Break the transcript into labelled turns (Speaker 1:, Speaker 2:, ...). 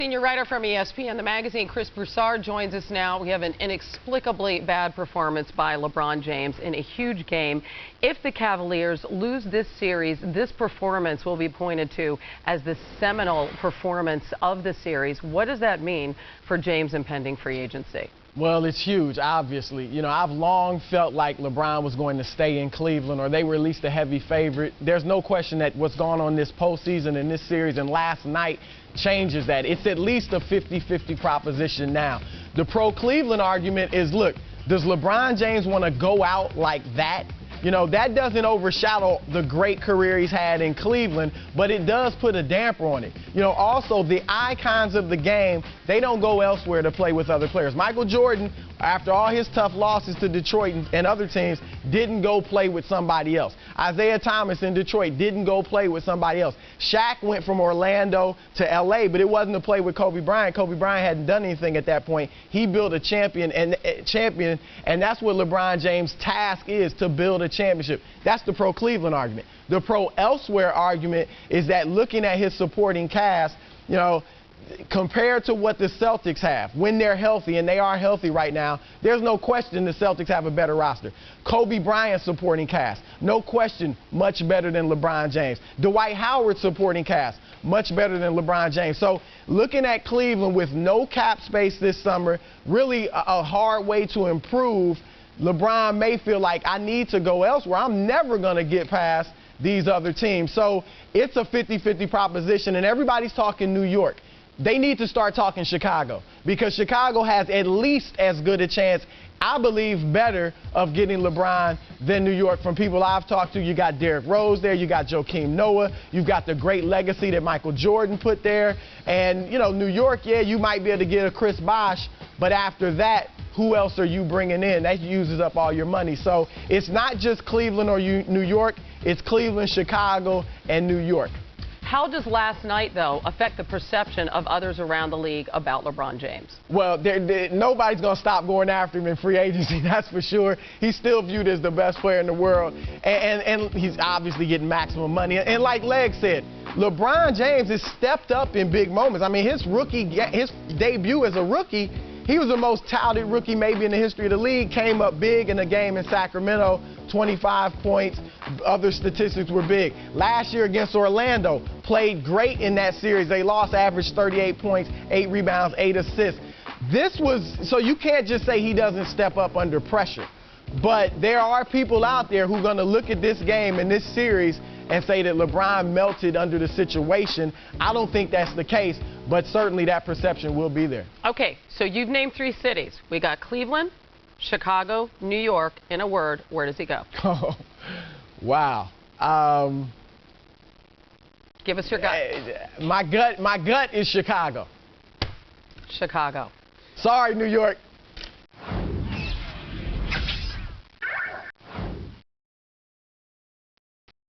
Speaker 1: Senior writer from ESPN, the magazine, Chris Broussard, joins us now. We have an inexplicably bad performance by LeBron James in a huge game. If the Cavaliers lose this series, this performance will be pointed to as the seminal performance of the series. What does that mean for James' impending free agency?
Speaker 2: Well, it's huge, obviously. You know, I've long felt like LeBron was going to stay in Cleveland, or they were at least a heavy favorite. There's no question that what's gone on this postseason in this series and last night changes that. It's at least a 50-50 proposition now. The pro-Cleveland argument is, look, does LeBron James want to go out like that? You know, that doesn't overshadow the great career he's had in Cleveland, but it does put a damper on it. You know, also, the icons of the game, they don't go elsewhere to play with other players. Michael Jordan, after all his tough losses to Detroit and other teams, didn't go play with somebody else. Isaiah Thomas in Detroit didn't go play with somebody else. Shaq went from Orlando to L.A., but it wasn't to play with Kobe Bryant. Kobe Bryant hadn't done anything at that point. He built a champion, and that's what LeBron James' task is, to build a championship. That's the pro-Cleveland argument. The pro-elsewhere argument is that looking at his supporting cast, you know, compared to what the Celtics have, when they're healthy, and they are healthy right now, there's no question the Celtics have a better roster. Kobe Bryant's supporting cast, no question, much better than LeBron James. Dwight Howard's supporting cast, much better than LeBron James. So looking at Cleveland with no cap space this summer, really a hard way to improve, LeBron may feel like, I need to go elsewhere. I'm never going to get past these other teams. So it's a 50-50 proposition, and everybody's talking New York. They need to start talking Chicago, because Chicago has at least as good a chance, I believe better, of getting LeBron than New York. From people I've talked to, you got Derrick Rose there, you got Joakim Noah, you've got the great legacy that Michael Jordan put there. And, you know, New York, yeah, you might be able to get a Chris Bosh, but after that, who else are you bringing in? That uses up all your money. So it's not just Cleveland or New York, it's Cleveland, Chicago, and New York.
Speaker 1: How does last night, though, affect the perception of others around the league about LeBron James?
Speaker 2: Well, nobody's going to stop going after him in free agency, that's for sure. He's still viewed as the best player in the world, and he's obviously getting maximum money. And like Leg said, LeBron James has stepped up in big moments. I mean, his debut as a rookie, he was the most touted rookie maybe in the history of the league, came up big in a game in Sacramento, 25 points. Other statistics were big. Last year against Orlando, played great in that series. They lost, averaged 38 points, 8 rebounds, 8 assists. So you can't just say he doesn't step up under pressure. But there are people out there who are going to look at this game and this series and say that LeBron melted under the situation. I don't think that's the case, but certainly that perception will be there.
Speaker 1: Okay, so you've named 3 cities. We got Cleveland, Chicago, New York. In a word, where does he go?
Speaker 2: Oh, wow.
Speaker 1: Give us your gut.
Speaker 2: My gut is Chicago.
Speaker 1: Chicago.
Speaker 2: Sorry, New York.